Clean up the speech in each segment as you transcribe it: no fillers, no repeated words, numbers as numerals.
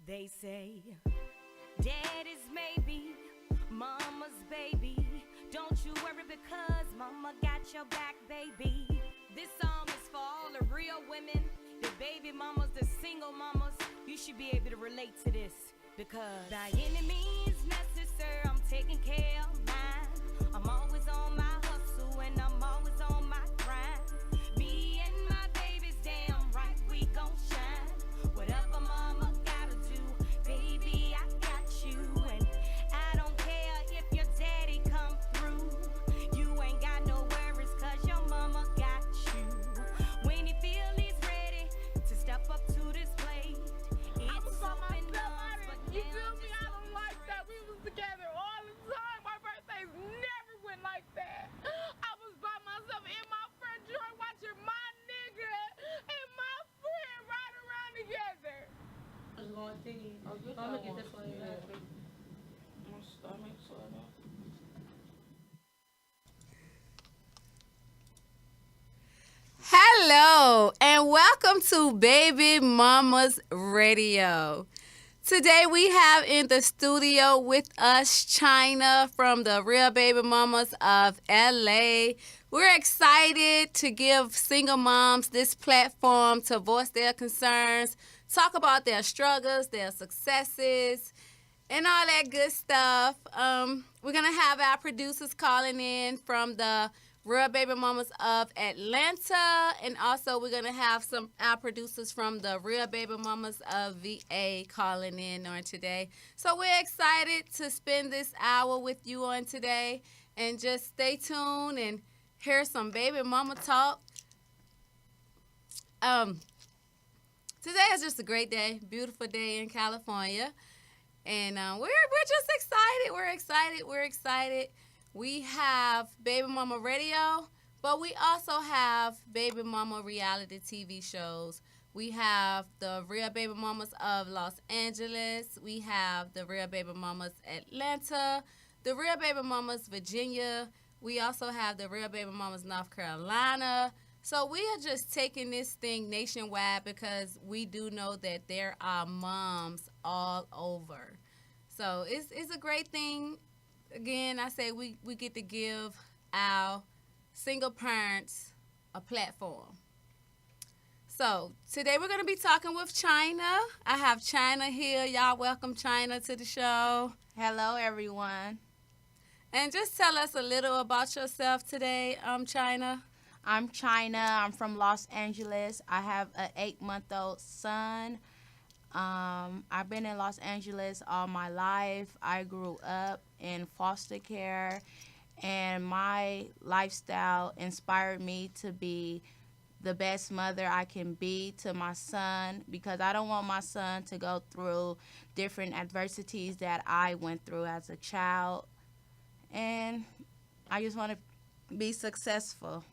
They say, Daddy's maybe, mama's baby. Don't you worry because mama got your back, baby. This song is for all the real women, the baby mamas, the single mamas. You should be able to relate to this because by any means necessary, I'm taking care of mine. I'm always on my hustle and I'm always on my grind. Me and my baby's damn right, we gon' shine. Whatever mama gotta do, baby, I got you. And I don't care if your daddy come through. You ain't got no worries cause your mama got you. When you feel he's ready to step up to this plate, it's open arms, but You now feel me? just I don't like that. We was together all the time. My birthdays never went like that. I was by myself in my front door watching my nigga and my friend ride around together. I was going to see. Oh, you I'm gonna get got this one. one. Yeah. My stomach swelling. Hello and welcome to Baby Mamas Radio. Today we have in the studio with us China from the Real Baby Mamas of LA. We're excited to give single moms this platform to voice their concerns, talk about their struggles, their successes, and all that good stuff. We're going to have our producers calling in from the Real Baby Mamas of Atlanta, and also we're going to have our producers from the Real Baby Mamas of VA calling in on today. So we're excited to spend this hour with you on today, and just stay tuned and hear some baby mama talk. Today is just a great day, beautiful day in California. And we're just excited. We're excited. We have Baby Mama Radio, but we also have Baby Mama reality TV shows. We have the Real Baby Mamas of Los Angeles. We have the Real Baby Mamas Atlanta, the Real Baby Mamas Virginia. We also have the Real Baby Mamas North Carolina. So we are just taking this thing nationwide because we do know that there are moms all over. So it's a great thing. Again, I say we get to give our single parents a platform. So today we're going to be talking with China. I have China here. Y'all welcome China to the show. Hello, everyone. And just tell us a little about yourself today, China. I'm China. I'm from Los Angeles. I have an 8-month-old son. I've been in Los Angeles all my life. I grew up in foster care, and my lifestyle inspired me to be the best mother I can be to my son, because I don't want my son to go through different adversities that I went through as a child. And I just want to be successful.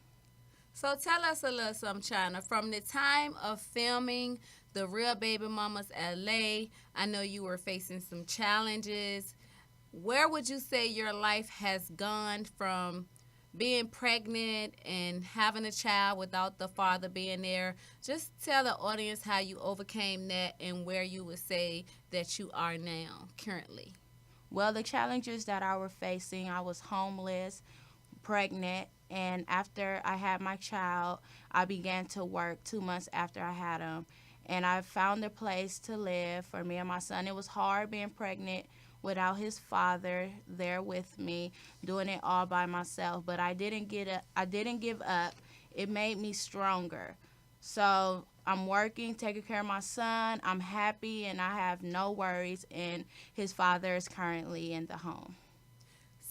So tell us a little something, China. From the time of filming the Real Baby Mamas LA, I know you were facing some challenges. Where would you say your life has gone from being pregnant and having a child without the father being there? Just tell the audience how you overcame that and where you would say that you are now, currently. Well, the challenges that I was facing, I was homeless, pregnant, and after I had my child, I began to work 2 months after I had him. And I found a place to live for me and my son. It was hard being pregnant without his father there with me, doing it all by myself. But I didn't give up. It made me stronger. So I'm working, taking care of my son. I'm happy, and I have no worries. And his father is currently in the home.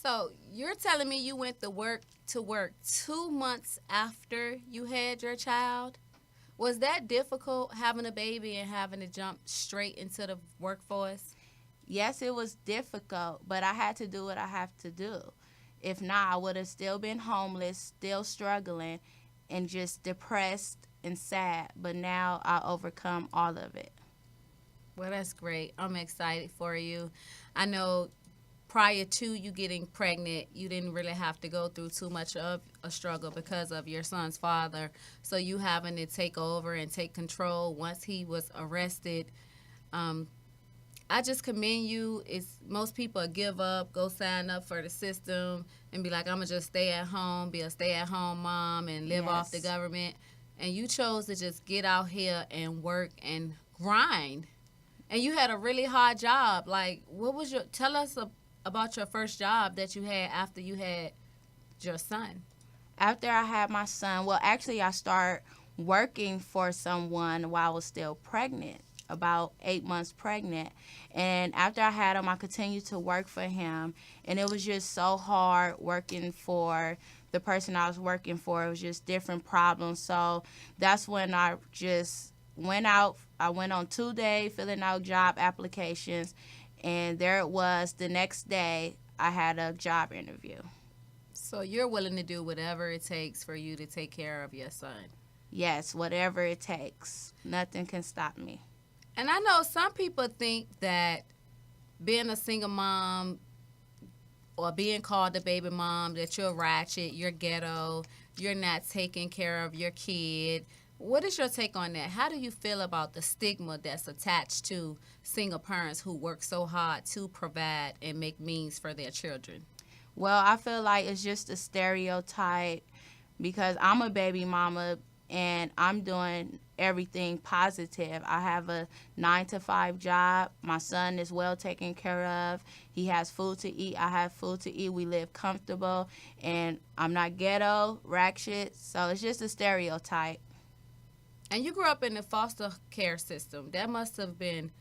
So you're telling me you went to work 2 months after you had your child? Was that difficult, having a baby and having to jump straight into the workforce? Yes, it was difficult, but I had to do what I have to do. If not, I would have still been homeless, still struggling, and just depressed and sad. But now I overcome all of it. Well, that's great. I'm excited for you. I know prior to you getting pregnant, you didn't really have to go through too much of a struggle because of your son's father. So you having to take over and take control once he was arrested, I just commend you. It's most people give up, go sign up for the system, and be like, I'm gonna just stay at home, be a stay-at-home mom, and live off the Yes. government. And you chose to just get out here and work and grind. And you had a really hard job. Like, what was your? Tell us about your first job that you had after you had your son. After I had my son, well, actually, I started working for someone while I was still pregnant, about 8 months pregnant. And after I had him, I continued to work for him. And it was just so hard working for the person I was working for. It was just different problems. So that's when I just went out. I went on 2 days filling out job applications. And there it was. The next day, I had a job interview. So you're willing to do whatever it takes for you to take care of your son. Yes, whatever it takes. Nothing can stop me. And I know some people think that being a single mom or being called a baby mom, that you're ratchet, you're ghetto, you're not taking care of your kid. What is your take on that? How do you feel about the stigma that's attached to single parents who work so hard to provide and make means for their children? Well, I feel like it's just a stereotype because I'm a baby mama and I'm doing everything positive. I have a 9 to 5 job. My son is well taken care of. He has food to eat. I have food to eat. We live comfortable and I'm not ghetto, ratchet. So it's just a stereotype. And you grew up in the foster care system. That must have been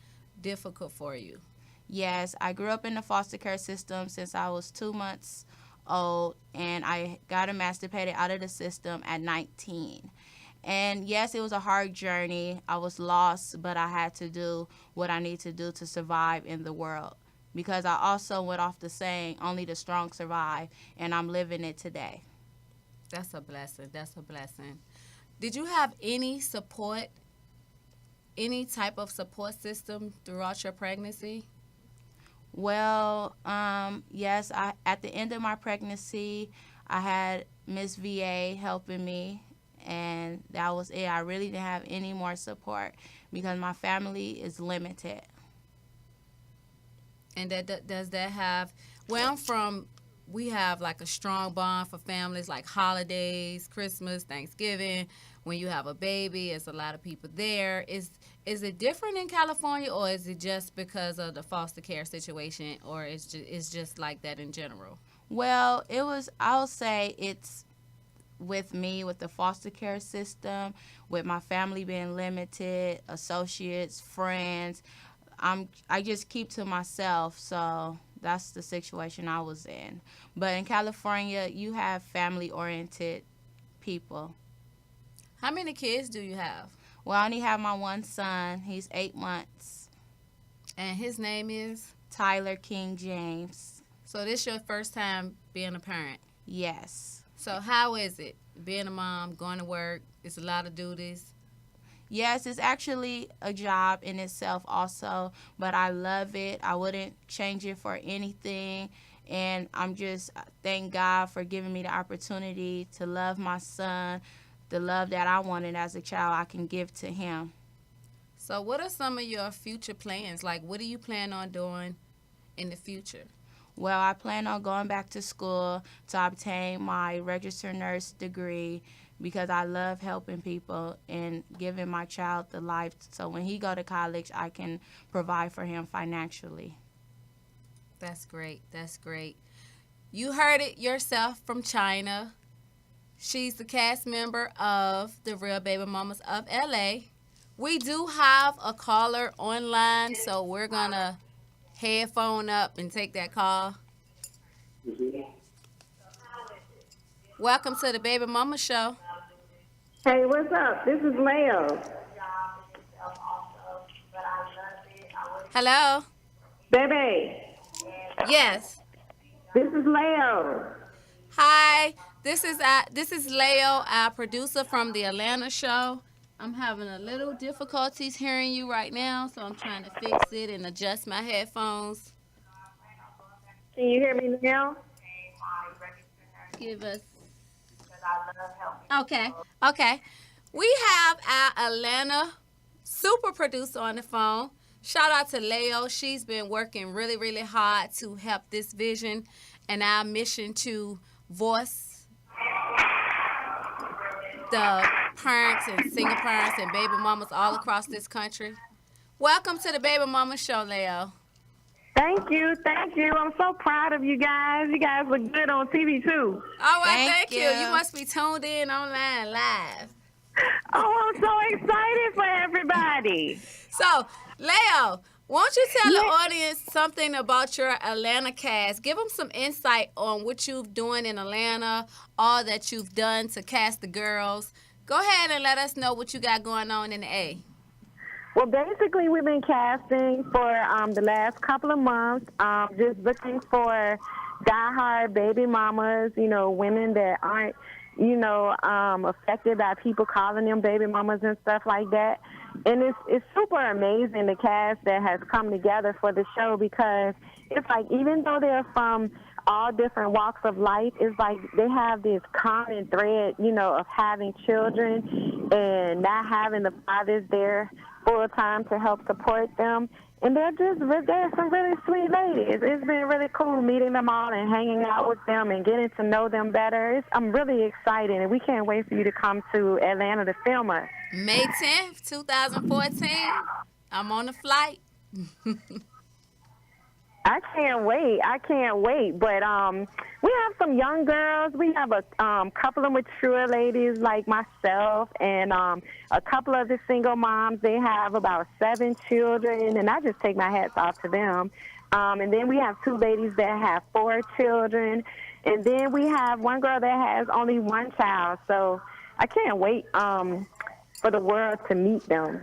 difficult for you. Yes, I grew up in the foster care system since I was 2 months old, and I got emancipated out of the system at 19. And yes, it was a hard journey. I was lost, but I had to do what I need to do to survive in the world. Because I also went off the saying, only the strong survive, and I'm living it today. That's a blessing. That's a blessing. Did you have any support, any type of support system throughout your pregnancy? Well, yes, at the end of my pregnancy, I had Miss VA helping me, and that was it. I really didn't have any more support because my family is limited. And does that have, where I'm from, we have like a strong bond for families, like holidays, Christmas, Thanksgiving. When you have a baby, it's a lot of people there. Is it different in California, or is it just because of the foster care situation, or it's just like that in general? Well, I'll say it's with me, with the foster care system, with my family being limited, associates, friends. I just keep to myself, so that's the situation I was in. But in California, you have family-oriented people. How many kids do you have? Well, I only have my one son. He's 8 months. And his name is? Tyler King James. So this your first time being a parent? Yes. So how is it being a mom, going to work? It's a lot of duties. Yes, it's actually a job in itself also, but I love it. I wouldn't change it for anything. And thank God for giving me the opportunity to love my son, the love that I wanted as a child I can give to him. So what are some of your future plans? Like, what do you plan on doing in the future? Well, I plan on going back to school to obtain my registered nurse degree because I love helping people and giving my child the life so when he go to college, I can provide for him financially. That's great. That's great. You heard it yourself from China. She's the cast member of The Real Baby Mamas of LA. We do have a caller online, so we're going to headphone up and take that call. Welcome to the Baby Mama Show. Hey, what's up? This is Leo. Hello? Baby, Yes. this is Leo. Hi. This is Leo, our producer from the Atlanta show. I'm having a little difficulties hearing you right now, so I'm trying to fix it and adjust my headphones. Can you hear me now? Give us. Okay. We have our Atlanta super producer on the phone. Shout out to Leo. She's been working really, really hard to help this vision and our mission to voice the parents and single parents and baby mamas all across this country. Welcome to the Baby Mama Show, Leo. Thank you. I'm so proud of you guys. You guys look good on TV, too. All right, Thank thank you. you. You must be tuned in online live. Oh, I'm so excited for everybody. So, Leo, won't you tell the Yeah. audience something about your Atlanta cast? Give them some insight on what you've doing in Atlanta, all that you've done to cast the girls. Go ahead and let us know what you got going on in the A. Well, basically, we've been casting for the last couple of months, just looking for diehard baby mamas, women that aren't, affected by people calling them baby mamas and stuff like that. And it's super amazing, the cast that has come together for the show, because it's like, even though they're from all different walks of life, it's like they have this common thread, of having children and not having the fathers there full time to help support them. And they're some really sweet ladies. It's been really cool meeting them all and hanging out with them and getting to know them better. I'm really excited, and we can't wait for you to come to Atlanta to film us. May 10th, 2014. I'm on the flight. I can't wait. But we have some young girls. We have a couple of mature ladies like myself, and a couple of the single moms. They have about 7 children, and I just take my hats off to them. And then we have 2 ladies that have 4 children, and then we have one girl that has only 1 child. So I can't wait for the world to meet them.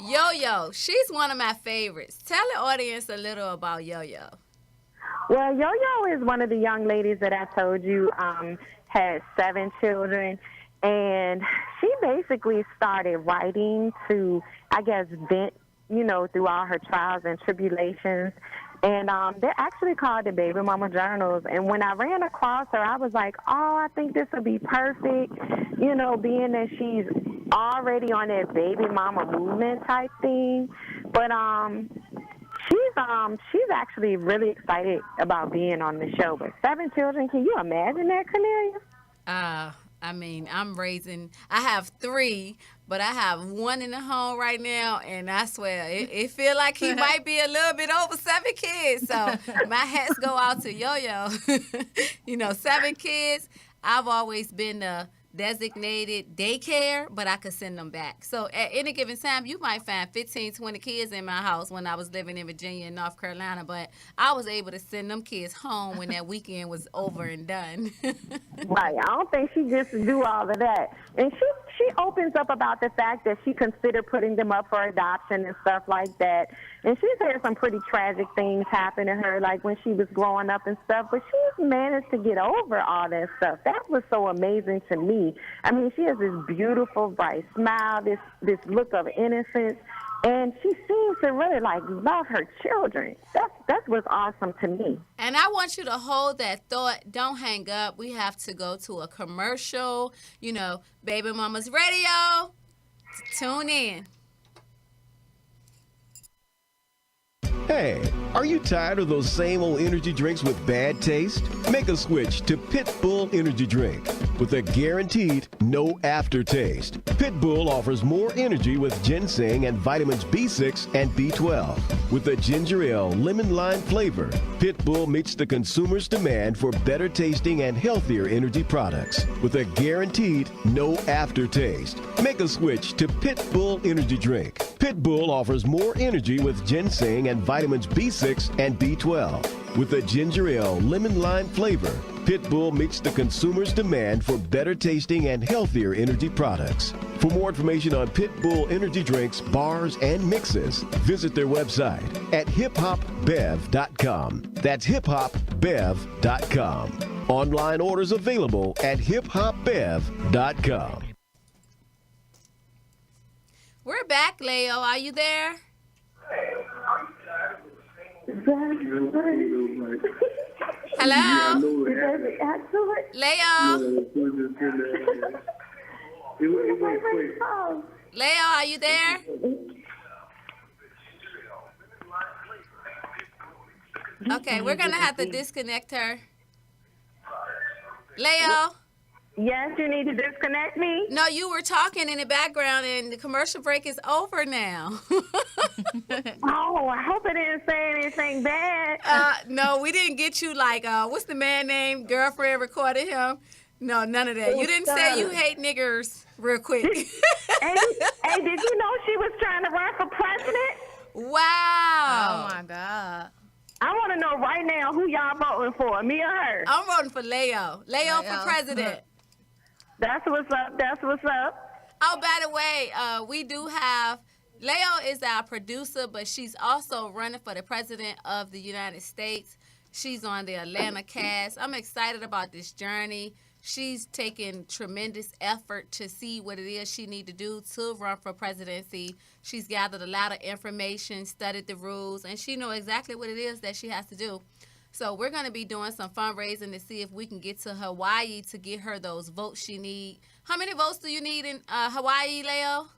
Yo-Yo, she's one of my favorites. Tell the audience a little about Yo-Yo. Well, Yo-Yo is one of the young ladies that I told you had 7 children, and she basically started writing to, I guess, vent, through all her trials and tribulations. And they're actually called the Baby Mama Journals. And when I ran across her, I was like, oh, I think this would be perfect, being that she's already on that baby mama movement type thing. But she's actually really excited about being on the show. But 7 children, can you imagine that, Cornelia? I have 3, but I have 1 in the home right now, and I swear, it feel like he might be a little bit over 7 kids. So my hats go out to Yo-Yo. 7 kids. I've always been the designated daycare, but I could send them back. So at any given time, you might find 15, 20 kids in my house when I was living in Virginia and North Carolina, but I was able to send them kids home when that weekend was over and done. Right. I don't think she gets to do all of that. And she opens up about the fact that she considered putting them up for adoption and stuff like that. And she's had some pretty tragic things happen to her, like when she was growing up and stuff, but she's managed to get over all that stuff. That was so amazing to me. I mean, she has this beautiful, bright smile, this look of innocence, and she seems to really, love her children. That's what's awesome to me. And I want you to hold that thought. Don't hang up. We have to go to a commercial. Baby Mama's Radio. Tune in. Hey, are you tired of those same old energy drinks with bad taste? Make a switch to Pit Bull Energy Drink with a guaranteed no aftertaste. Pit Bull offers more energy with ginseng and vitamins B6 and B12. With a ginger ale lemon lime flavor, Pit Bull meets the consumer's demand for better tasting and healthier energy products with a guaranteed no aftertaste. Make a switch to Pit Bull Energy Drink. Pit Bull offers more energy with ginseng and vitamins B6 and B12. With a ginger ale lemon lime flavor, Pit Bull meets the consumer's demand for better tasting and healthier energy products. For more information on Pit Bull energy drinks, bars, and mixes, visit their website at hiphopbev.com. That's hiphopbev.com. Online orders available at hiphopbev.com. We're back, Leo. Are you there? Hello? Leo? Leo, are you there? Okay, we're going to have to disconnect her. Leo? Yes, you need to disconnect me. No, you were talking in the background, and the commercial break is over now. Oh, I hope I didn't say anything bad. No, we didn't get you like, what's the man name? Girlfriend recorded him. No, none of that. You didn't say you hate niggers real quick. Hey, did you know she was trying to run for president? Wow. Oh my God. I want to know right now who y'all voting for, me or her. I'm voting for Leo. Leo for president. That's what's up. That's what's up. Oh, by the way, we do have, Leo is our producer, but she's also running for the president of the United States. She's on the Atlanta cast. I'm excited about this journey. She's taking tremendous effort to see what it is she need to do to run for presidency. She's gathered a lot of information, studied the rules, and she knows exactly what it is that she has to do. So we're going to be doing some fundraising to see if we can get to Hawaii to get her those votes she need. How many votes do you need in Hawaii, Leo?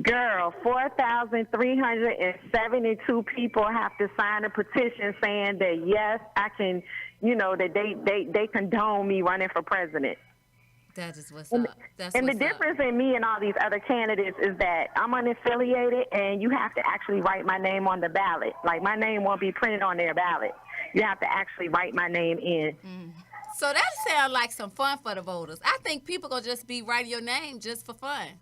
Girl, 4,372 people have to sign a petition saying that, yes, I can, that they condone me running for president. That is what's up. That's and the what's up. difference in me and all these other candidates is that I'm unaffiliated, and you have to actually write my name on the ballot. Like, my name won't be printed on their ballot. You have to actually write my name in. So that sounds like some fun for the voters. I think people going to just be writing your name just for fun.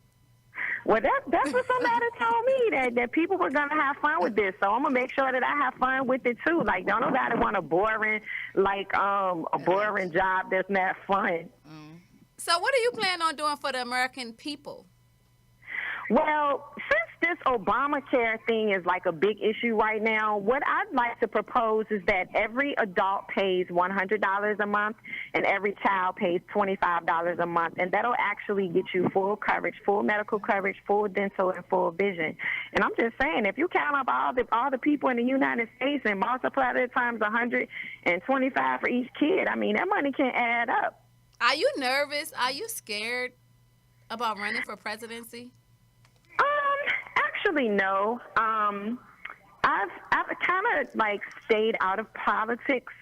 Well, that's what somebody told me, that people were going to have fun with this. So I'm going to make sure that I have fun with it, too. Like, don't nobody want a boring job that's not fun. So what are you planning on doing for the American people? Well, since this Obamacare thing is like a big issue right now, what I'd like to propose is that every adult pays $100 a month and every child pays $25 a month. And that'll actually get you full coverage, full medical coverage, full dental, and full vision. And I'm just saying, if you count up all the people in the United States and multiply that times 125 for each kid, I mean, that money can add up. Are you nervous? Are you scared about running for presidency? Actually, no. I've kind of like stayed out of politics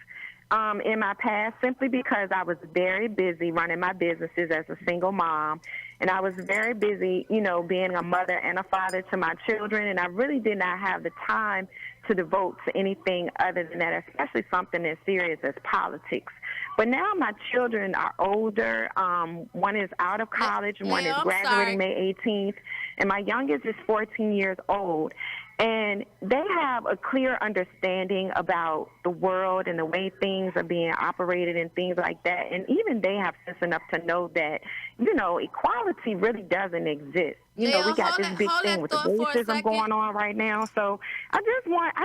in my past simply because I was very busy running my businesses as a single mom, and I was very busy, being a mother and a father to my children, and I really did not have the time to devote to anything other than that, especially something as serious as politics. But now my children are older. One is out of college, and one is graduating May 18th, and my youngest is 14 years old. And they have a clear understanding about the world and the way things are being operated and things like that. And even they have sense enough to know that, equality really doesn't exist. We got this big thing with the racism going on right now. So I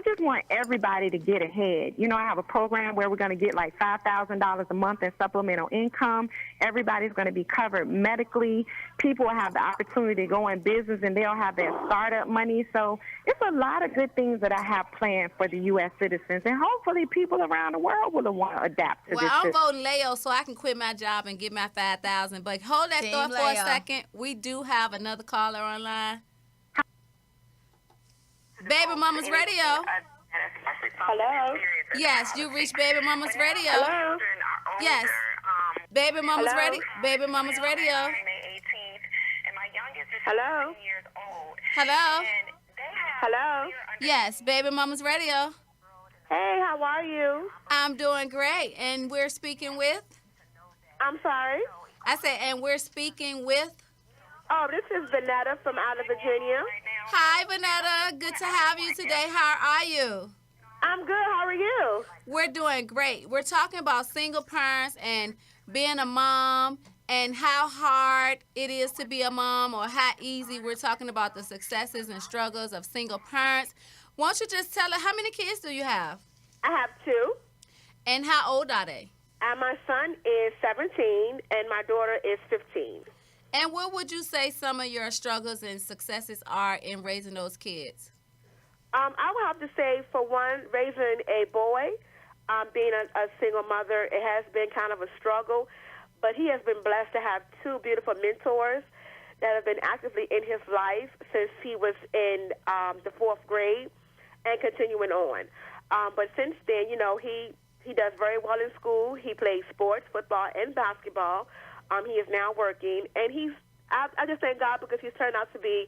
just want everybody to get ahead. I have a program where we're going to get like $5,000 a month in supplemental income. Everybody's going to be covered medically. People will have the opportunity to go in business, and they'll have their startup money. So it's a lot of good things that I have planned for the U.S. citizens, and hopefully people around the world will want to adapt to this. Well, I'm voting Leo so I can quit my job and get my $5,000. But hold that thought for a second. We do have another caller online. Baby Mama's Radio. Hello? Yes, you reached Baby Mama's Radio. Hello? Yes. Baby Mama's Radio. Baby Mama's Radio. Hello? Hello. Hello? Yes, Baby Mama's Radio. Hey, how are you? I'm doing great, and we're speaking with. I'm sorry? I said, and we're speaking with. Oh, this is Vanetta from out of Virginia. Hi, Vanetta. Good to have you today. How are you? I'm good. How are you? We're doing great. We're talking about single parents and being a mom and how hard it is to be a mom or how easy. We're talking about the successes and struggles of single parents. Why don't you just tell us, how many kids do you have? I have 2. And how old are they? My son is 17, and my daughter is 15. And what would you say some of your struggles and successes are in raising those kids? I would have to say, for one, raising a boy, being a single mother, it has been kind of a struggle. But he has been blessed to have 2 beautiful mentors that have been actively in his life since he was in the 4th grade. and continuing on. But since then, he does very well in school. He plays sports, football, and basketball. He is now working, and I just thank God because he's turned out to be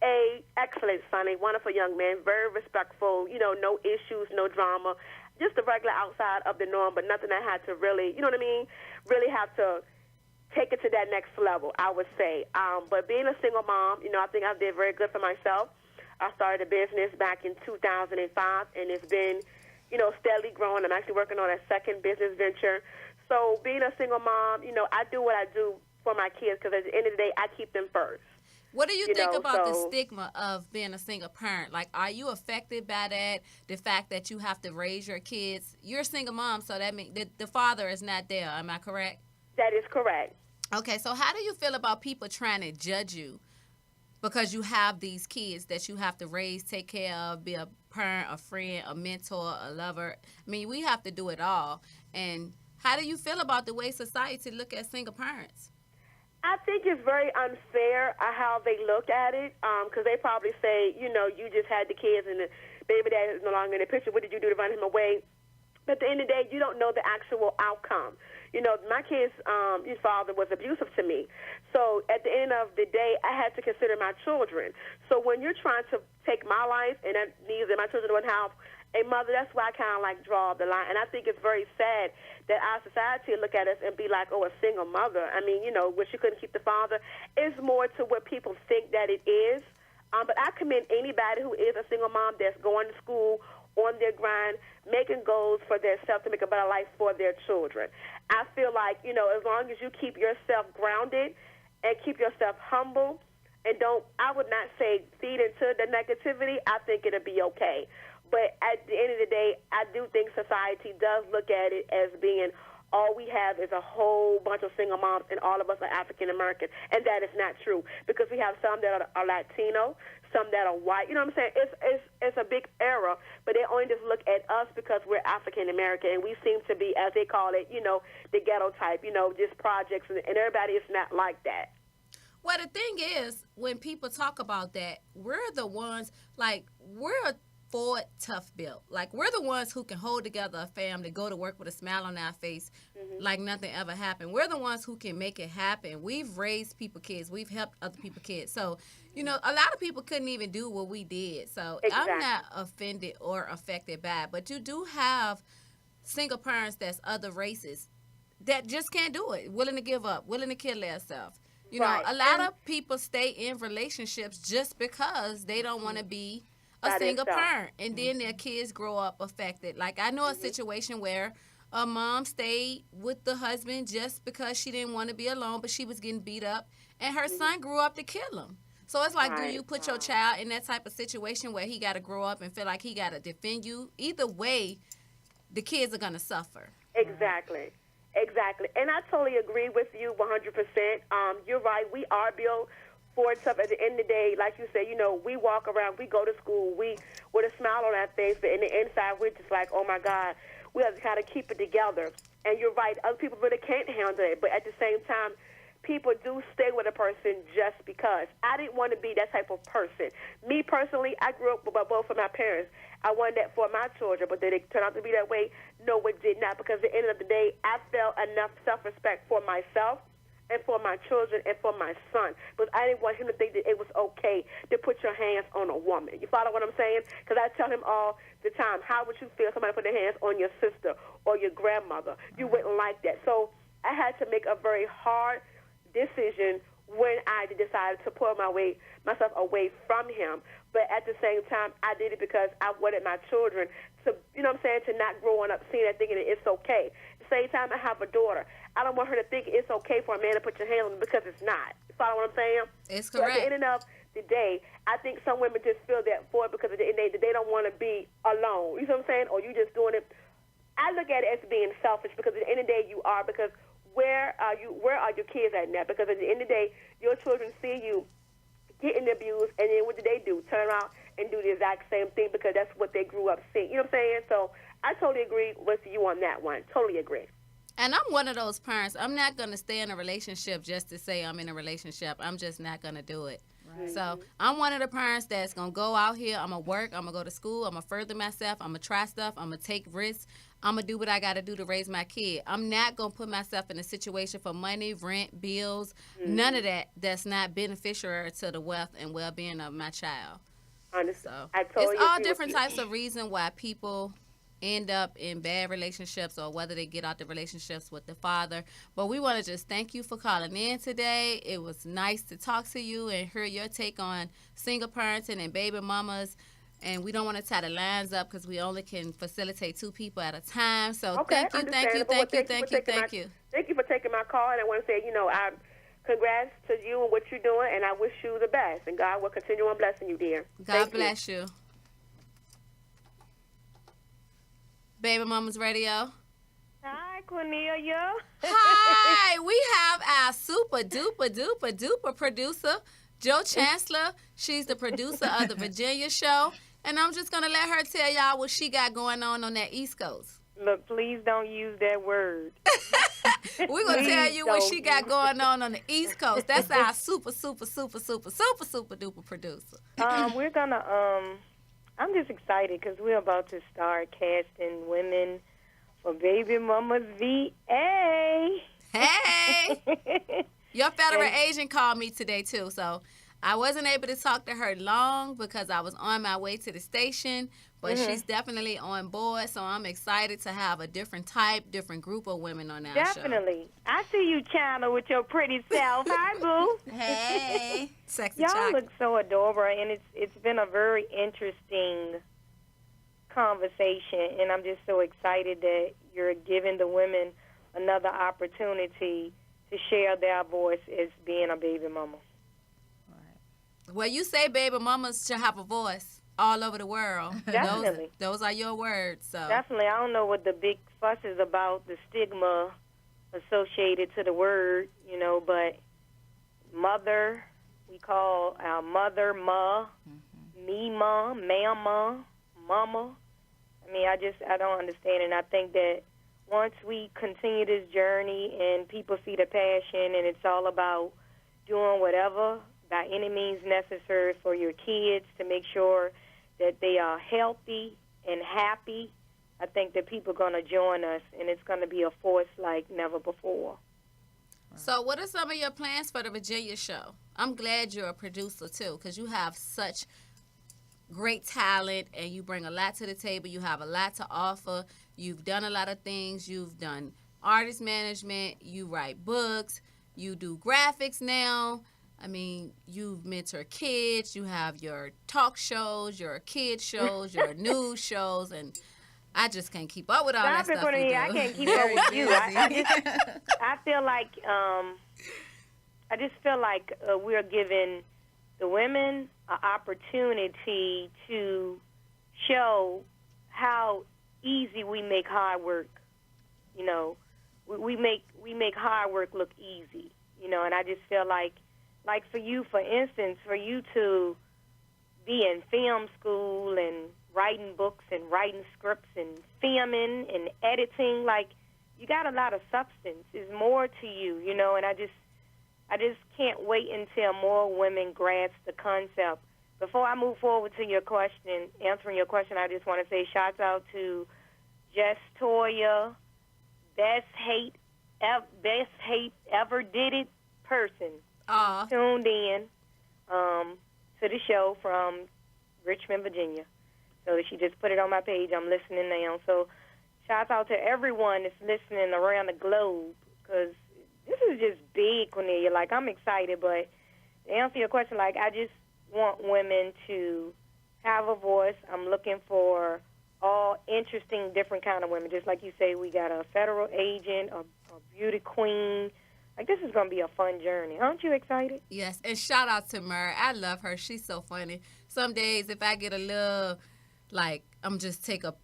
a excellent son, a wonderful young man, very respectful, no issues, no drama, just a regular outside of the norm, but nothing that had to really, really have to take it to that next level, I would say. But being a single mom, I think I did very good for myself. I started a business back in 2005, and it's been, steadily growing. I'm actually working on a second business venture. So being a single mom, I do what I do for my kids because at the end of the day, I keep them first. What do you think about the stigma of being a single parent? Like, are you affected by that, the fact that you have to raise your kids? You're a single mom, so that means the father is not there. Am I correct? That is correct. Okay, so how do you feel about people trying to judge you because you have these kids that you have to raise, take care of, be a parent, a friend, a mentor, a lover? I mean, we have to do it all. And how do you feel about the way society look at single parents? I think it's very unfair how they look at it because they probably say, you just had the kids and the baby dad is no longer in the picture. What did you do to run him away? But at the end of the day, you don't know the actual outcome. My kid's his father was abusive to me. So at the end of the day, I had to consider my children. So when you're trying to take my life and that means that my children don't have a mother, that's why I kind of draw the line. And I think it's very sad that our society look at us and be like, oh, a single mother. I mean, where she couldn't keep the father. It's more to what people think that it is. But I commend anybody who is a single mom that's going to school, on their grind, making goals for themselves to make a better life for their children. I feel like, as long as you keep yourself grounded and keep yourself humble and I would not say feed into the negativity, I think it'll be okay. But at the end of the day, I do think society does look at it as being all we have is a whole bunch of single moms and all of us are African American. And that is not true because we have some that are Latino, some that are white. You know what I'm saying? It's a big error, but they only just look at us because we're African American and we seem to be, as they call it, the ghetto type, just projects, and everybody is not like that. Well, the thing is, when people talk about that, we're the ones, we're Ford tough built. We're the ones who can hold together a family, go to work with a smile on our face like nothing ever happened. We're the ones who can make it happen. We've raised people kids. We've helped other people kids. So, a lot of people couldn't even do what we did. So exactly. I'm not offended or affected by it. But you do have single parents that's other races that just can't do it, willing to give up, willing to kill themselves. Right. A lot of people stay in relationships just because they don't want to be a single parent, and then their kids grow up affected. I know a situation where a mom stayed with the husband just because she didn't want to be alone, but she was getting beat up, and her son grew up to kill him. So it's do you put your child in that type of situation where he got to grow up and feel like he got to defend you? Either way, the kids are going to suffer. Exactly. And I totally agree with you 100%. You're right. We are built for stuff. At the end of the day, like you said, we walk around, we go to school, we with a smile on our face, but in the inside, we're just like, oh my God, we have to kind of keep it together. And you're right, other people really can't handle it, but at the same time, people do stay with a person just because. I didn't want to be that type of person. Me personally, I grew up with both of my parents. I wanted that for my children, but did it turn out to be that way? No, it did not, because at the end of the day, I felt enough self-respect for myself and for my children and for my son. But I didn't want him to think that it was okay to put your hands on a woman. You follow what I'm saying? Because I tell him all the time, how would you feel if somebody put their hands on your sister or your grandmother? You wouldn't like that. So I had to make a very hard decision when I decided to pull myself away from him. But at the same time, I did it because I wanted my children to, to not growing up seeing that thinking that it's okay. At the same time, I have a daughter. I don't want her to think it's okay for a man to put your hand on me because it's not. You follow what I'm saying? It's correct. So at the end of the day, I think some women just feel that for it because at the end of the day, they don't want to be alone. You know what I'm saying? Or you just doing it. I look at it as being selfish because at the end of the day, you are, because where are your kids at now? Because at the end of the day, your children see you getting abused, and then what do they do? Turn around and do the exact same thing because that's what they grew up seeing. You know what I'm saying? So I totally agree with you on that one. Totally agree. And I'm one of those parents. I'm not going to stay in a relationship just to say I'm in a relationship. I'm just not going to do it. So I'm one of the parents that's going to go out here. I'm going to work. I'm going to go to school. I'm going to further myself. I'm going to try stuff. I'm going to take risks. I'm going to do what I got to do to raise my kid. I'm not going to put myself in a situation for money, rent, bills, none of that that's not beneficial to the wealth and well-being of my child. So I totally it's all agree with different you. types of reasons why people end up in bad relationships or whether they get out the relationships with the father. But we want to just thank you for calling in today. It was nice to talk to you and hear your take on single parenting and baby mamas. And we don't want to tie the lines up because we only can facilitate 2 people at a time. So Okay, thank you. Thank you for taking my call. And I want to say, congrats to you and what you're doing, and I wish you the best. And God will continue on blessing you, dear. God bless you. Baby Mamas Radio. Hi, Cornelia. Hi, we have our super duper producer, Joe Chancellor. She's the producer of the Virginia show. And I'm just going to let her tell y'all what she got going on that East Coast. Look, please don't use that word. We're going to tell you what she got going on the East Coast. That's our super duper producer. We're going to, I'm just excited because we're about to start casting women for Baby Mamas VA. Hey! Your federal agent called me today, too, so I wasn't able to talk to her long because I was on my way to the station, but she's definitely on board, so I'm excited to have a different group of women on our show. Definitely. I see you, China, with your pretty self. Hi, boo. Hey. Sexy Y'all chocolate. look so adorable, and it's been a very interesting conversation, and I'm just so excited that you're giving the women another opportunity to share their voice as being a baby mama. Well, you say baby mamas should have a voice all over the world. Definitely. Those are your words. So. Definitely. I don't know what the big fuss is about, the stigma associated to the word, but mother, we call our mother ma, me ma, mama, mama. I mean, I don't understand, and I think that once we continue this journey and people see the passion and it's all about doing whatever by any means necessary for your kids to make sure that they are healthy and happy, I think that people are going to join us, and it's going to be a force like never before. So what are some of your plans for the Virginia show? I'm glad you're a producer, too, because you have such great talent, and you bring a lot to the table. You have a lot to offer. You've done a lot of things. You've done artist management. You write books. You do graphics now. I mean, you mentor kids. You have your talk shows, your kid shows, your news shows, and I just can't keep up with all that stuff. I can't keep up with you. I feel like we're giving the women an opportunity to show how easy we make hard work. We make hard work look easy. And I just feel like for you, for instance, for you to be in film school and writing books and writing scripts and filming and editing, you got a lot of substance. There's more to you, and I just can't wait until more women grasp the concept. Before I move forward to answering your question, I just want to say shout out to Jess Toya, best hate ever did it person. Tuned in to the show from Richmond, Virginia. So she just put it on my page. I'm listening now. So shout out to everyone that's listening around the globe, because this is just big, Cornelia. I'm excited, but to answer your question, I just want women to have a voice. I'm looking for all interesting, different kind of women. Just like you say, we got a federal agent, a beauty queen. This is going to be a fun journey. Aren't you excited? Yes, and shout out to Murray. I love her. She's so funny. Some days if I get a little, I'm just take a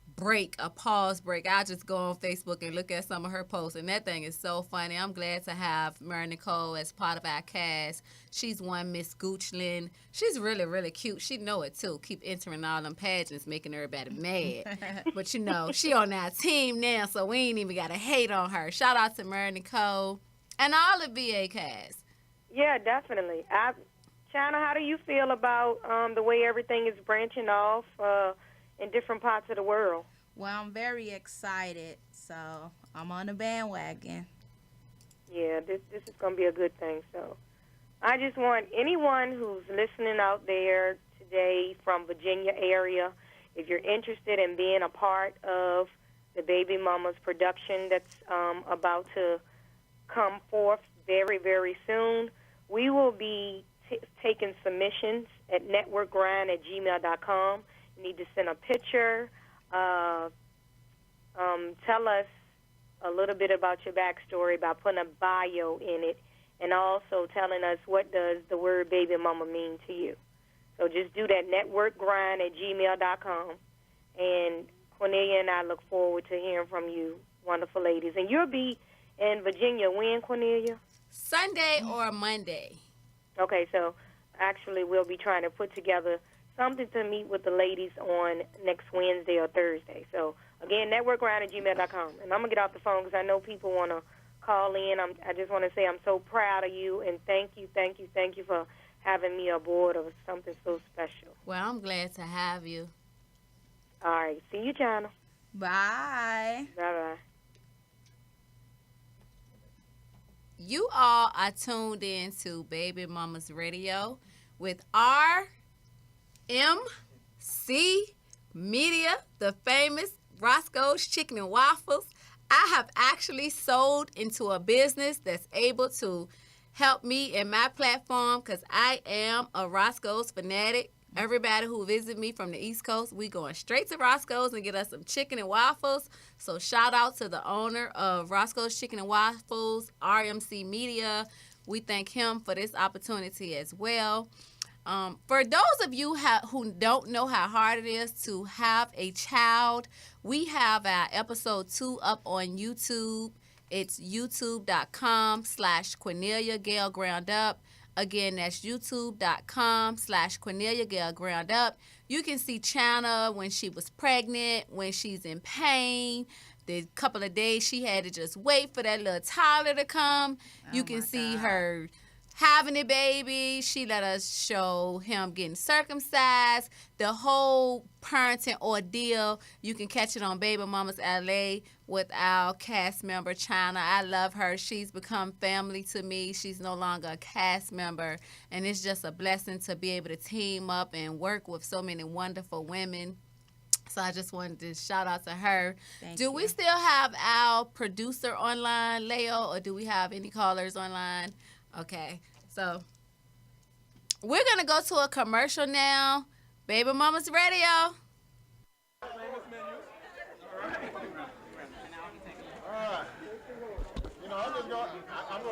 pause break, I'll just go on Facebook and look at some of her posts, and that thing is so funny. I'm glad to have Mary Nicole as part of our cast. She's one Miss Goochland. She's really, really cute. She know it, too. Keep entering all them pageants, making everybody mad. But, she on our team now, so we ain't even got to hate on her. Shout out to Mary Nicole and all the VA cast. Yeah, definitely. China, how do you feel about the way everything is branching off in different parts of the world? Well, I'm very excited, so I'm on the bandwagon. Yeah, this is going to be a good thing. So I just want anyone who's listening out there today from Virginia area, if you're interested in being a part of the Baby Mamas production that's about to come forth very, very soon, we will be taking submissions at networkgrind@gmail.com. You need to send a picture. Tell us a little bit about your backstory by putting a bio in it, and also telling us what does the word baby mama mean to you. So just do that, networkgrind@gmail.com. And Cornelia and I look forward to hearing from you, wonderful ladies. And you'll be in Virginia when, Cornelia? Sunday or Monday. Okay, so actually we'll be trying to put together something to meet with the ladies on next Wednesday or Thursday. So, again, networkgrind@gmail.com. And I'm going to get off the phone because I know people want to call in. I just want to say I'm so proud of you, and thank you for having me aboard of something so special. Well, I'm glad to have you. All right. See you, China. Bye. Bye-bye. You all are tuned in to Baby Mamas Radio with RMC Media, the famous Roscoe's Chicken and Waffles. I have actually sold into a business that's able to help me in my platform because I am a Roscoe's fanatic. Everybody who visit me from the East Coast, we going straight to Roscoe's and get us some chicken and waffles. So shout out to the owner of Roscoe's Chicken and Waffles, RMC Media. We thank him for this opportunity as well. For those of you who don't know how hard it is to have a child, we have our episode 2 up on YouTube. It's youtube.com/Cornelia Gale Ground Up. Again, that's youtube.com/Cornelia Gale Ground Up. You can see China when she was pregnant, when she's in pain. The couple of days she had to just wait for that little toddler to come. You can see her having a baby. She let us show him getting circumcised. The whole parenting ordeal, you can catch it on Baby Mamas LA with our cast member, China. I love her. She's become family to me. She's no longer a cast member. And it's just a blessing to be able to team up and work with so many wonderful women. So I just wanted to shout out to her. Do we still have our producer online, Leo, or do we have any callers online? Okay, so we're going to go to a commercial now. Baby Mamas Radio. All right. You know, I'm going to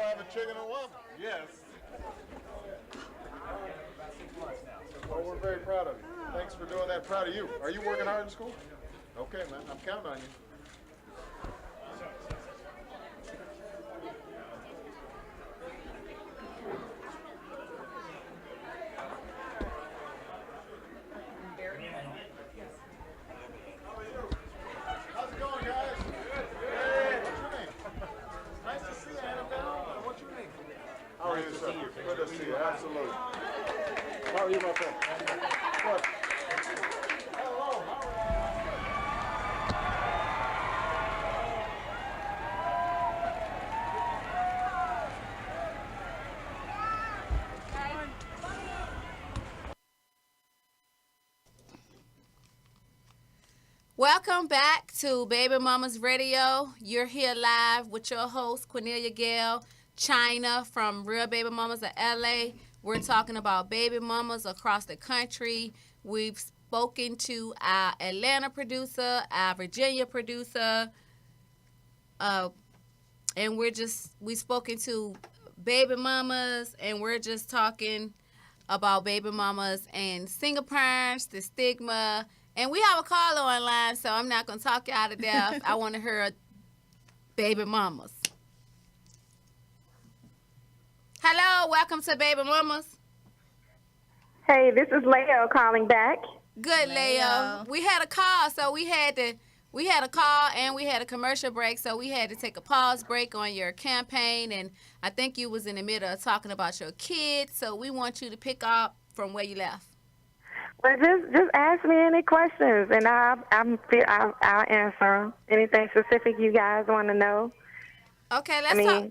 have a chicken and waffle. Yes. Well, we're very proud of you. Thanks for doing that. Proud of you. Are you working hard in school? Okay, man. I'm counting on you. Absolutely. How are you, my friend? What? Hello. Welcome back to Baby Mamas Radio. You're here live with your host, Cornelia Gale, China from Real Baby Mamas of LA. We're talking about baby mamas across the country. We've spoken to our Atlanta producer, our Virginia producer, and we've spoken to baby mamas, and we're just talking about baby mamas and single parents, the stigma. And we have a caller online, so I'm not going to talk you out of death. I want to hear baby mamas. Hello, welcome to Baby Mamas. Hey, this is Leo calling back. Good, Leo. We had a call, so we had to we had a call and we had a commercial break, so we had to take a pause break on your campaign, and I think you was in the middle of talking about your kids, so we want you to pick up from where you left. But just ask me any questions, and I'll answer anything specific you guys want to know. Okay,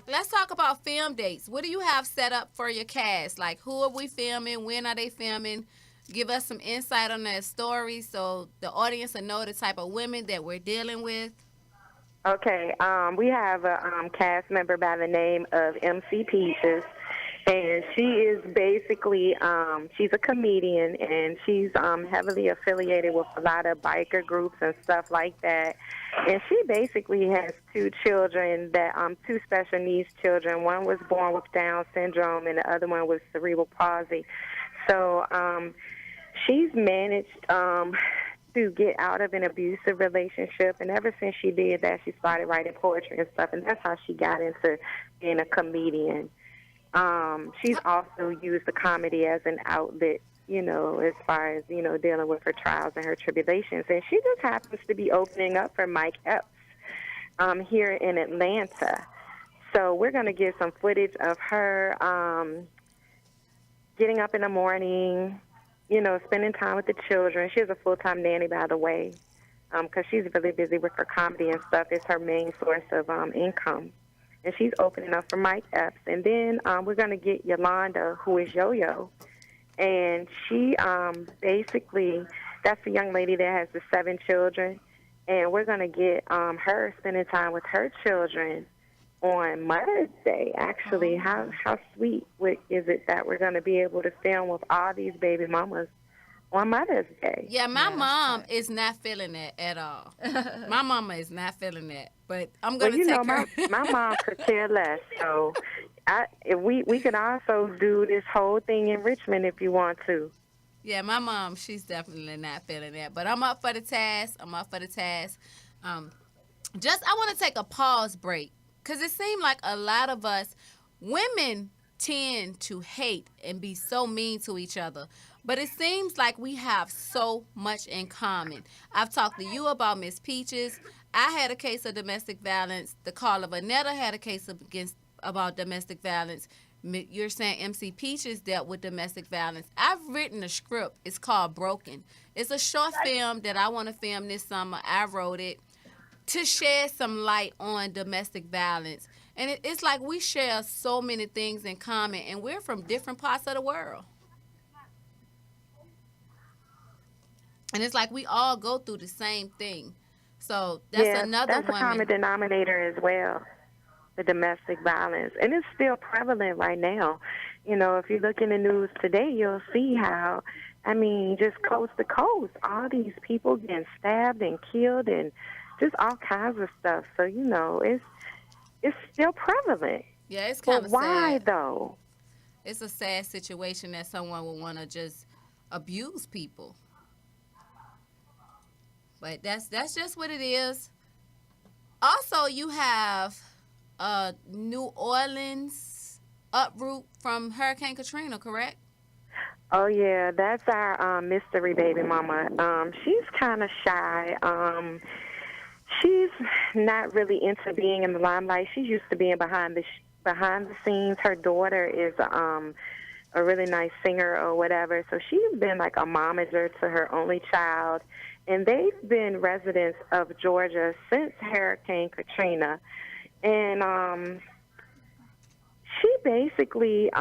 let's talk about film dates. What do you have set up for your cast? Like, who are we filming? When are they filming? Give us some insight on their stories so the audience will know the type of women that we're dealing with. Okay, we have a cast member by the name of MC Peaches, and she is basically, she's a comedian, and she's heavily affiliated with a lot of biker groups and stuff like that. And she basically has two children, two special needs children. One was born with Down syndrome, and the other one was cerebral palsy. So she's managed to get out of an abusive relationship, and ever since she did that, she started writing poetry and stuff, and that's how she got into being a comedian. She's also used the comedy as an outlet, as far as, dealing with her trials and her tribulations. And she just happens to be opening up for Mike Epps here in Atlanta. So we're going to get some footage of her getting up in the morning, spending time with the children. She has a full-time nanny, by the way, because she's really busy with her comedy and stuff. It's her main source of income. And she's opening up for Mike Epps. And then we're going to get Yolanda, who is Yo-Yo. And she basically, that's the young lady that has the 7 children. And we're going to get her spending time with her children on Mother's Day, actually. How sweet is it that we're going to be able to film with all these baby mamas on Mother's Day? Yeah, my mom is not feeling that at all. My mama is not feeling that. But I'm going to take her. my mom could care less. So we could also do this whole thing in Richmond if you want to. Yeah, my mom, she's definitely not feeling that. But I'm up for the task. I want to take a pause break. Because it seemed like a lot of us, women tend to hate and be so mean to each other. But it seems like we have so much in common. I've talked to you about Miss Peaches. I had a case of domestic violence. The caller Vanetta had a case about domestic violence. You're saying MC Peaches dealt with domestic violence. I've written a script. It's called Broken. It's a short film that I want to film this summer. I wrote it to shed some light on domestic violence. And it's like we share so many things in common, and we're from different parts of the world. And it's like we all go through the same thing. So that's another that's a common denominator as well, the domestic violence. And it's still prevalent right now. If you look in the news today, you'll see how, just coast to coast, all these people getting stabbed and killed and just all kinds of stuff. So, it's still prevalent. Yeah, it's kind of sad. But why, though? It's a sad situation that someone would want to just abuse people. But that's just what it is. Also, you have New Orleans uproot from Hurricane Katrina, correct? Oh, yeah. That's our mystery baby mama. She's kind of shy. She's not really into being in the limelight. She's used to being behind the scenes. Her daughter is a really nice singer or whatever. So she's been like a momager to her only child. And they've been residents of Georgia since Hurricane Katrina. And she basically,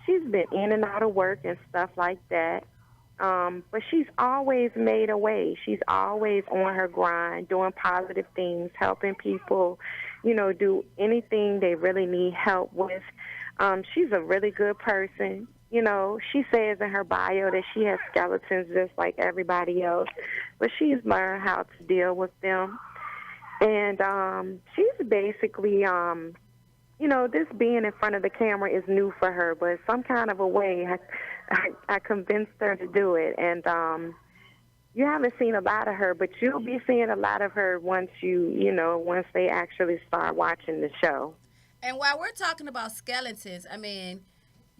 she's been in and out of work and stuff like that. But she's always made a way. She's always on her grind, doing positive things, helping people, do anything they really need help with. She's a really good person. She says in her bio that she has skeletons just like everybody else, but she's learned how to deal with them. And she's basically, this being in front of the camera is new for her, but some kind of a way I convinced her to do it. And you haven't seen a lot of her, but you'll be seeing a lot of her once once they actually start watching the show. And while we're talking about skeletons,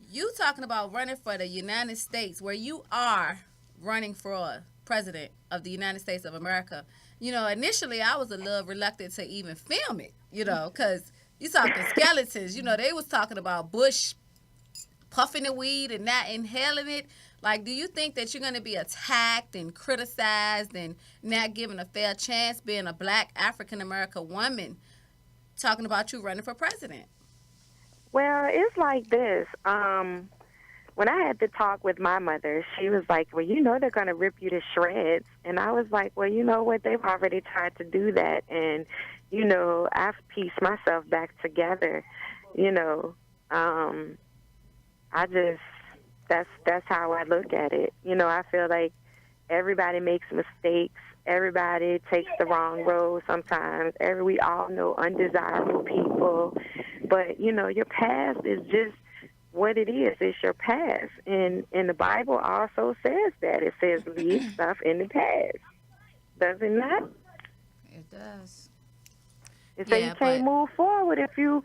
you talking about running for the United States, where you are running for president of the United States of America. initially I was a little reluctant to even film it, because you talking skeletons. They was talking about Bush puffing the weed and not inhaling it. Like, do you think that you're going to be attacked and criticized and not given a fair chance being a black African-American woman talking about you running for president? Well, it's like this. When I had to talk with my mother, she was like, well, they're going to rip you to shreds. And I was like, well, you know what? They've already tried to do that. And, I've pieced myself back together. That's how I look at it. I feel like everybody makes mistakes. Everybody takes the wrong road sometimes. We all know undesirable people. But, your past is just what it is. It's your past. And the Bible also says that. It says leave stuff in the past. Does it not? It does. It says you can't move forward if you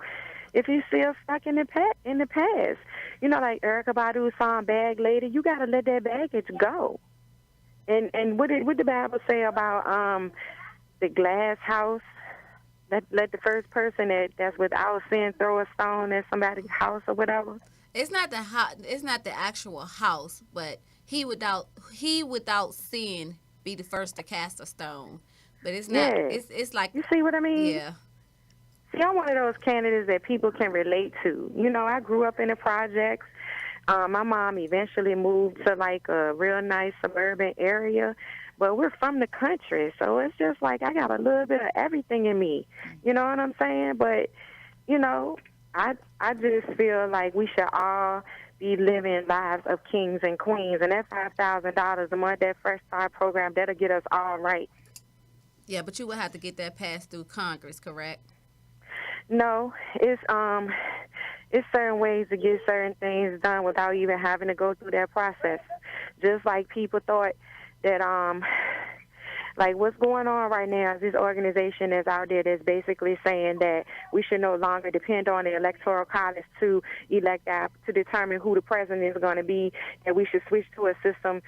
still stuck in the past. Like Erykah Badu's song "Bag Lady," you gotta let that baggage go. And what did the Bible say about the glass house? Let the first person that's without sin throw a stone at somebody's house or whatever. It's not the actual house, but he without sin be the first to cast a stone. But it's not. Yeah. It's like, you see what I mean? Yeah. See, I'm one of those candidates that people can relate to. I grew up in the projects. My mom eventually moved to like a real nice suburban area, but we're from the country, so it's just like I got a little bit of everything in me. You know what I'm saying? But I just feel like we should all be living lives of kings and queens, and that $5,000 a month, that Fresh Start program, that'll get us all right. Yeah, but you would have to get that passed through Congress, correct? No, it's certain ways to get certain things done without even having to go through that process. Just like people thought that like what's going on right now is this organization is out there that's basically saying that we should no longer depend on the Electoral College to elect to determine who the president is going to be, and we should switch to a system,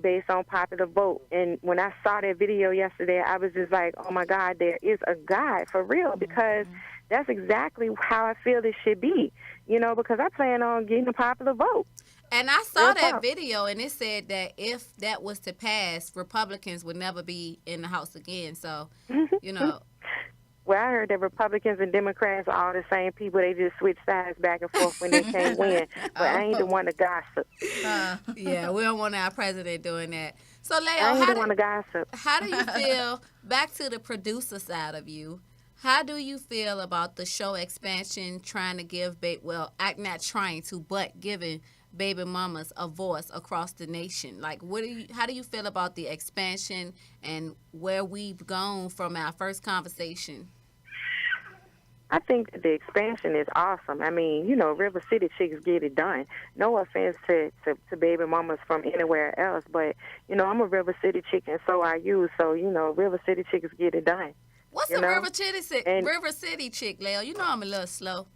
based on popular vote. And when I saw that video yesterday, I was just like, oh my God, there is a God for real, because that's exactly how I feel it should be, because I plan on getting a popular vote. And I saw that video, and it said that if that was to pass, Republicans would never be in the House again. So, Well, I heard that Republicans and Democrats are all the same people. They just switch sides back and forth when they can't win. But I ain't the one to gossip. Yeah, we don't want our president doing that. So, Leo, I ain't the one to gossip. How do you feel, back to the producer side of you, how do you feel about the show expansion, trying to give, not trying to, but giving baby mamas a voice across the nation? Like, how do you feel about the expansion and where we've gone from our first conversation? I think that the expansion is awesome. I mean, River City chicks get it done. No offense to baby mamas from anywhere else, but, I'm a River City chick, and so are you. So, River City chicks get it done. What's a River City chick, Leo? I'm a little slow.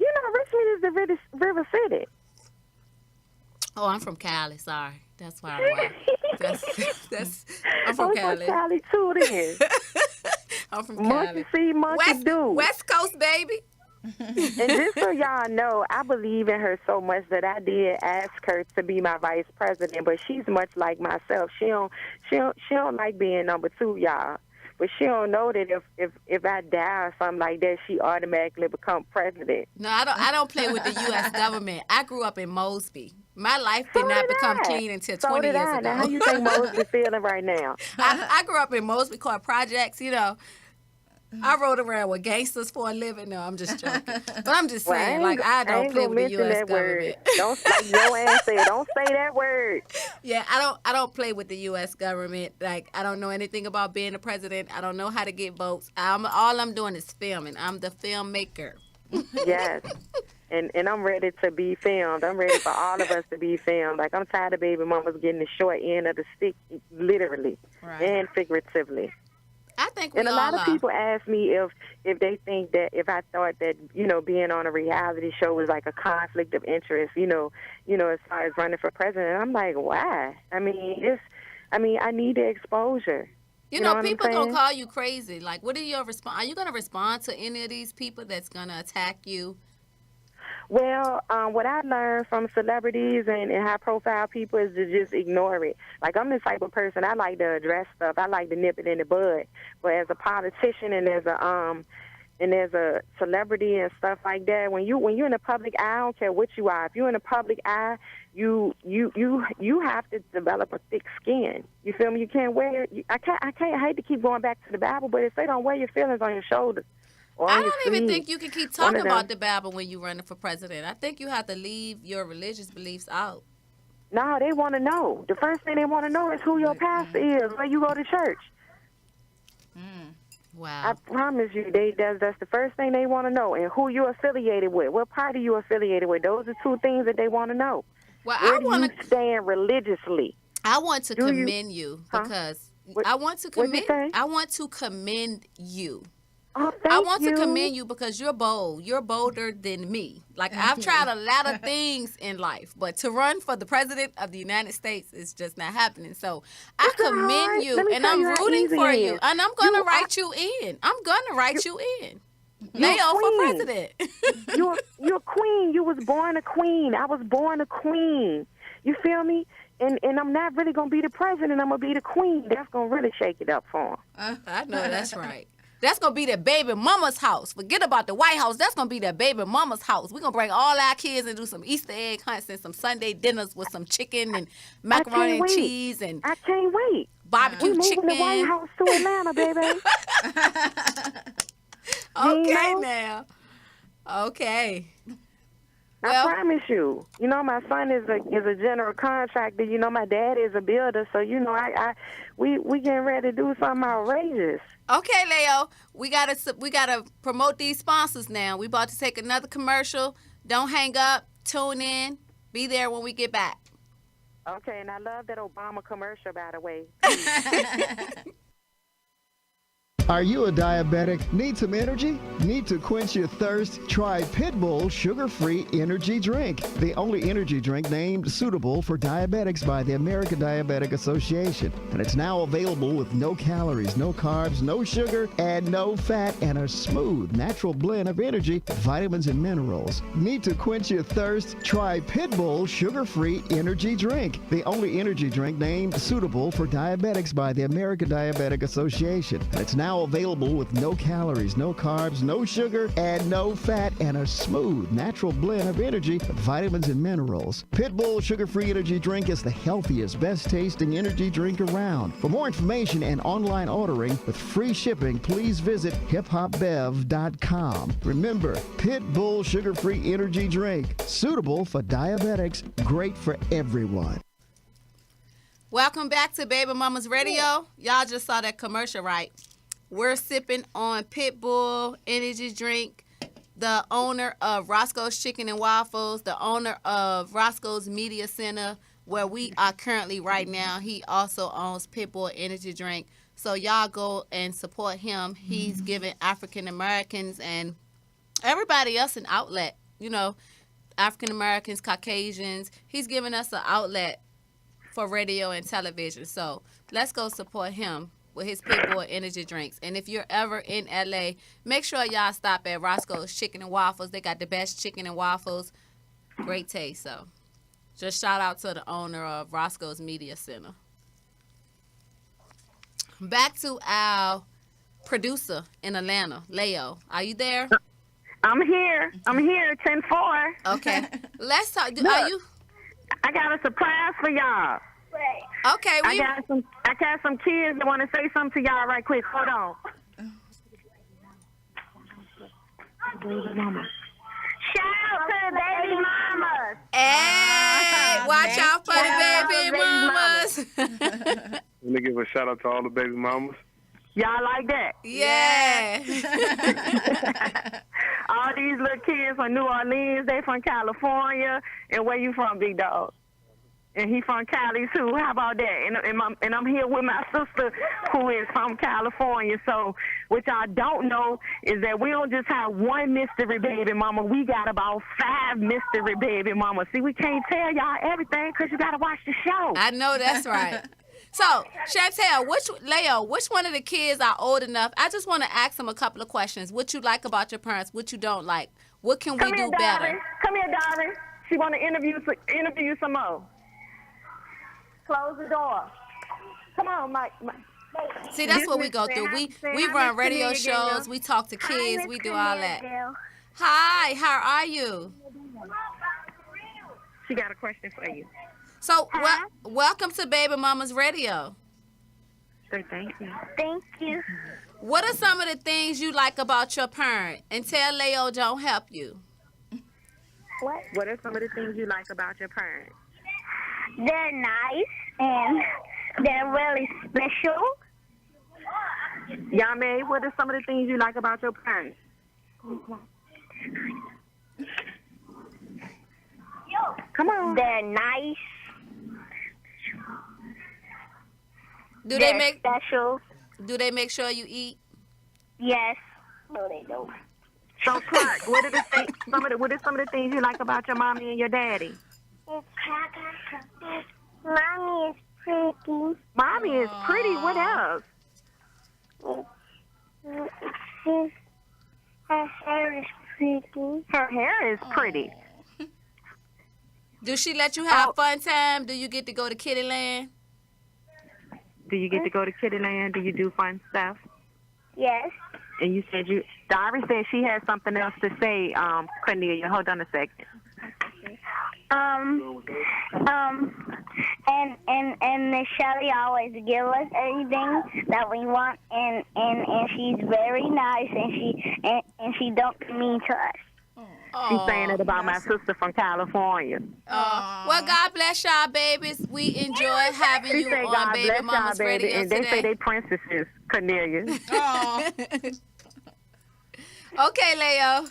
Richmond is the River City. Oh, I'm from Cali. Sorry, that's why. I'm from Cali. I'm from Cali too. Then I'm from Cali. Monkey see, monkey do. West Coast, baby. And just so y'all know, I believe in her so much that I did ask her to be my vice president. But she's much like myself. She don't like being number two, y'all. But she don't know that if I die or something like that, she automatically become president. No, I don't play with the U.S. government. I grew up in Mosby. My life did not become clean until 20 years ago. Now, how you think Mosby feeling right now? I grew up in Mosby, called projects, I rode around with gangsters for a living. No, I'm just joking. But I'm just saying, I don't play with the U.S. government. Don't say your ass say. Don't say that word. Yeah, I don't play with the U.S. government. Like, I don't know anything about being a president. I don't know how to get votes. All I'm doing is filming. I'm the filmmaker. Yes. And I'm ready to be filmed. I'm ready for all of us to be filmed. Like, I'm tired of baby mamas getting the short end of the stick, literally and figuratively. I think we and a lot of people ask me if they think that if I thought that being on a reality show was like a conflict of interest, as far as running for president. I'm like, why? I mean, I need the exposure. You know, what I'm people gonna saying? call you crazy. Like, what are your response? Are you gonna respond to any of these people that's gonna attack you? Well, what I learned from celebrities and high-profile people is to just ignore it. Like, I'm the type of person, I like to address stuff. I like to nip it in the bud. But as a politician and as a celebrity and stuff like that, when you're in the public eye, I don't care what you are. If you're in the public eye, you have to develop a thick skin. You feel me? You can't wear. I hate to keep going back to the Bible, but it say don't wear your feelings on your shoulders. I don't even think you can keep talking about the Bible when you're running for president. I think you have to leave your religious beliefs out. No, they want to know. The first thing they want to know is who your pastor is, where you go to church. Wow. I promise you, that's the first thing they want to know, and who you're affiliated with, what party you're affiliated with. Those are two things that they want to know. Well, Where I want to stand religiously. I want to commend you because I want to commend. I want to commend you. Oh, I want to commend you because you're bold. You're bolder than me. Like, I've tried a lot of things in life, but to run for the president of the United States is just not happening. So I commend you, and I'm rooting for you, and I'm going to write you in. I'm going to write you in. Leo for president. You're a queen. You was born a queen. I was born a queen. You feel me? And I'm not really going to be the president. I'm going to be the queen. That's going to really shake it up for him. I know that's right. That's going to be the baby mama's house. Forget about the White House. That's going to be the baby mama's house. We're going to bring all our kids and do some Easter egg hunts and some Sunday dinners with some chicken and macaroni and cheese. And I can't wait. Barbecue chicken. We're moving the White House to Atlanta, baby. Okay, now. Okay. I promise you. You know, my son is a general contractor. You know, my dad is a builder. So, you know, we getting ready to do something outrageous. Okay, Leo, we gotta promote these sponsors now. We about to take another commercial. Don't hang up. Tune in. Be there when we get back. Okay, and I love that Obama commercial, by the way. Are you a diabetic? Need some energy? Need to quench your thirst? Try Pitbull Sugar-Free Energy Drink, the only energy drink named suitable for diabetics by the American Diabetic Association. And it's now available with no calories, no carbs, no sugar, and no fat, and a smooth, natural blend of energy, vitamins, and minerals. Need to quench your thirst? Try Pitbull Sugar-Free Energy Drink, the only energy drink named suitable for diabetics by the American Diabetic Association. And it's now available with no calories, no carbs, no sugar, and no fat, and a smooth, natural blend of energy, vitamins, and minerals. Pitbull Sugar-Free Energy Drink is the healthiest, best-tasting energy drink around. For more information and online ordering with free shipping, please visit hiphopbev.com. Remember, Pitbull Sugar-Free Energy Drink, suitable for diabetics, great for everyone. Welcome back to Baby Mama's Radio. Y'all just saw that commercial, right? We're sipping on Pitbull Energy Drink. The owner of Roscoe's Chicken and Waffles, the owner of Roscoe's Media Center, where we are currently right now, he also owns Pitbull Energy Drink. So y'all go and support him. He's giving African Americans and everybody else an outlet. You know, African Americans, Caucasians. He's giving us an outlet for radio and television. So let's go support him with his Pitbull Energy Drinks. And if you're ever in LA, make sure y'all stop at Roscoe's Chicken and Waffles. They got the best chicken and waffles. Great taste. So just shout out to the owner of Roscoe's Media Center. Back to our producer in Atlanta, Leo. Are you there? I'm here. 10-4. Okay. Let's talk. I got a surprise for y'all. Okay, I got some kids that want to say something to y'all right quick. Hold on. Shout out to the baby mamas. Hey, watch out for the baby mamas. Let me give a shout out to all the baby mamas. Y'all like that? Yeah. All these little kids from New Orleans, they from California. And where you from, big dog? And he from Cali too. How about that? And I'm here with my sister who is from California. So what y'all don't know is that we don't just have one mystery baby mama. We got about 5 mystery baby mamas. See, we can't tell y'all everything because you got to watch the show. I know that's right. So, Chantel, which one of the kids are old enough? I just want to ask them a couple of questions. What you like about your parents? What you don't like? What can we do better? Come here, darling. She want to interview you some more. Close the door. Come on, Mike. See, that's what we go through. We run radio shows. We talk to kids. We do all that. Hi, how are you? She got a question for you. So, welcome to Baby Mama's Radio. Thank you. Thank you. What are some of the things you like about your parent? And tell Leo don't help you. What are some of the things you like about your parents? They're nice and they're really special. Yame, what are some of the things you like about your parents? Come on. They're nice. They're special. Do they make sure you eat? Yes. No, they don't. So, Clark, what are some of the things you like about your mommy and your daddy? Mommy is pretty. Mommy is pretty. What else? Her hair is pretty. Her hair is pretty. Do she let you have fun time? Do you get to go to Kittyland? Do you get to go to Kittyland? Do you do fun stuff? Yes. And you said Diary said she has something else to say, Cornelia. Hold on a second. And Miss Shelley always give us everything that we want, and she's very nice, and she don't be mean to us. She's saying it about my sister from California. Well, God bless y'all, babies. We enjoy having you on God Baby bless Mama's y'all, baby. Radio And they say today. they princesses, Cornelia. Okay, Leo.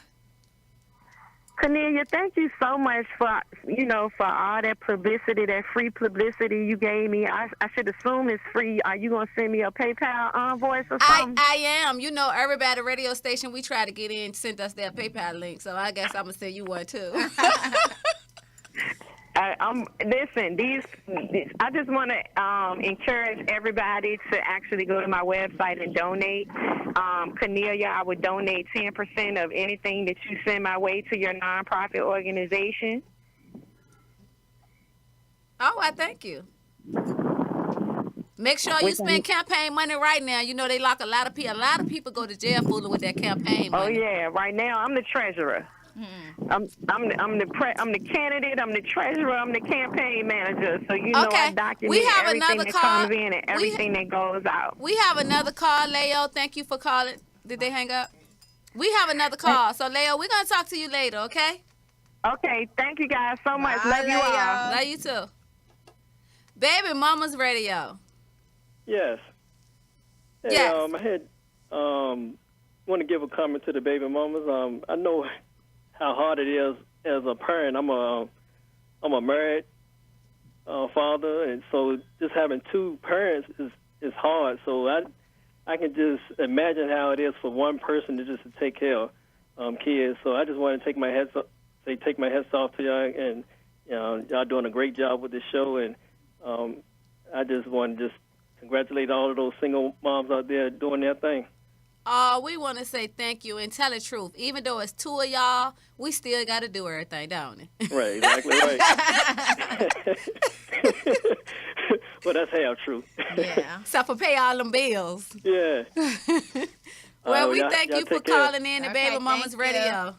Cornelia, thank you so much for all that publicity, that free publicity you gave me. I should assume it's free. Are you going to send me a PayPal invoice or something? I am. You know, everybody at the radio station, we try to get in, sent us their PayPal link. So I guess I'm going to send you one, too. Listen, I just want to encourage everybody to actually go to my website and donate. Cornelia, I would donate 10% of anything that you send my way to your nonprofit organization. Oh, I thank you. Make sure you spend campaign money right now. You know they lock a lot of people. A lot of people go to jail fooling with their campaign money. Oh yeah, right now I'm the treasurer. I'm the candidate. I'm the treasurer. I'm the campaign manager. So I document everything that comes in and everything that goes out. We have another call, Leo. Thank you for calling. Did they hang up? We have another call. So Leo, we're gonna talk to you later, okay? Okay. Thank you guys so much. Love you all. Love you too. Baby Mama's Radio. Yes. Hey, yes. I had want to give a comment to the baby mamas. I know how hard it is as a parent. I'm a married father, and so just having two parents is hard. So I can just imagine how it is for one person to take care of kids. So I just want to take my hats off to y'all, and y'all doing a great job with this show. And I just want to congratulate all of those single moms out there doing their thing. We want to say thank you and tell the truth. Even though it's two of y'all, we still got to do everything, don't we? Right, exactly right. Well, that's half true. Yeah. So for pay all them bills. Yeah. Well, we thank you for calling in to Okay, Baby Mama's thank you. Radio.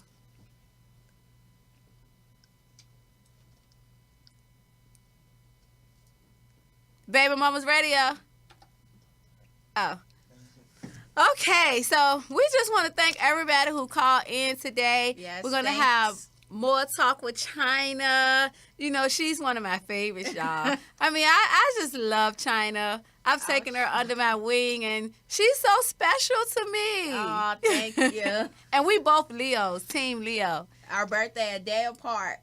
Baby Mama's Radio. Oh. Okay, so we just want to thank everybody who called in today. Yes, we're going to have more talk with China. You know, she's one of my favorites, y'all. I mean, I just love China. I've taken her under my wing, and she's so special to me. Oh, thank you. And we both Leos, Team Leo. Our birthday a day apart.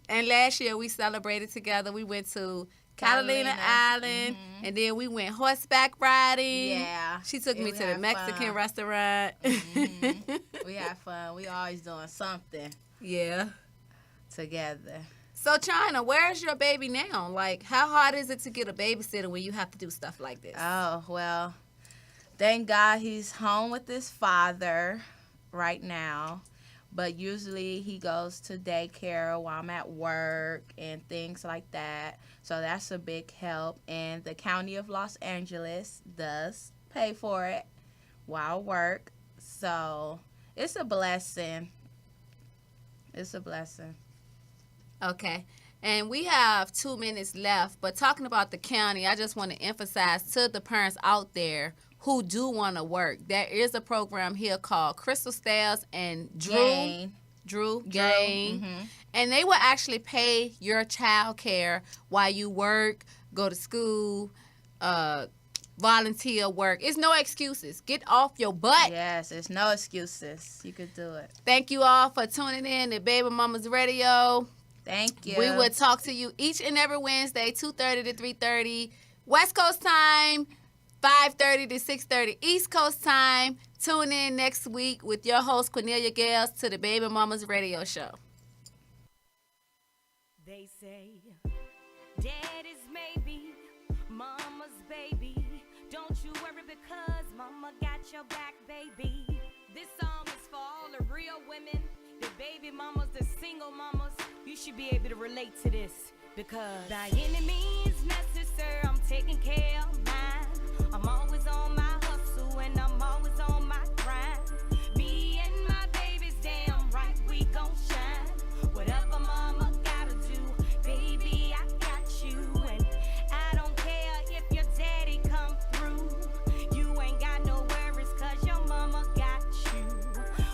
And last year we celebrated together. We went to Catalina Island, and then we went horseback riding. Yeah. She took me to the had Mexican fun. restaurant. We had fun. We always doing something. Yeah. Together. So, China, where's your baby now? Like, how hard is it to get a babysitter when you have to do stuff like this? Oh, well, thank God he's home with his father right now. But usually he goes to daycare while I'm at work and things like that. So that's a big help. And the County of Los Angeles does pay for it while I work. So it's a blessing. It's a blessing. Okay. And we have 2 minutes left. But talking about the county, I just want to emphasize to the parents out there who do want to work, there is a program here called Crystal Stairs and Drew Gain. Mm-hmm. And they will actually pay your child care while you work, go to school, volunteer work. It's no excuses. Get off your butt. Yes, it's no excuses. You could do it. Thank you all for tuning in to Baby Mamas Radio. Thank you. We will talk to you each and every Wednesday, 2:30 to 3:30 West Coast time, 5:30 to 6:30 East Coast time. Tune in next week with your host, Cornelia Gales, to the Baby Mamas Radio Show. They say, Daddy's maybe, Mama's baby. Don't you worry because Mama got your back, baby. This song is for all the real women, the baby mamas, the single mamas. You should be able to relate to this because by any means necessary, I'm taking care of mine. I'm always on my hustle and I'm always on my grind. Me and my baby's damn right, we gon' shine. Whatever mama gotta do, baby, I got you. And I don't care if your daddy come through. You ain't got no worries cause your mama got you.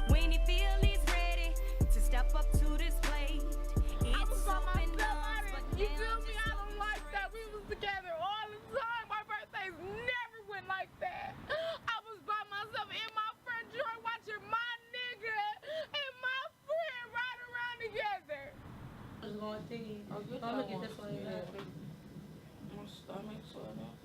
When you feel he's ready to step up to this plate, it's open doors, but You feel me? I don't like that. We was together all the time. My birthdays never went like that. I was by myself in my front joint watching my nigga and my friend ride around together. It's going to see. I'm going to get this one. My stomach sore now.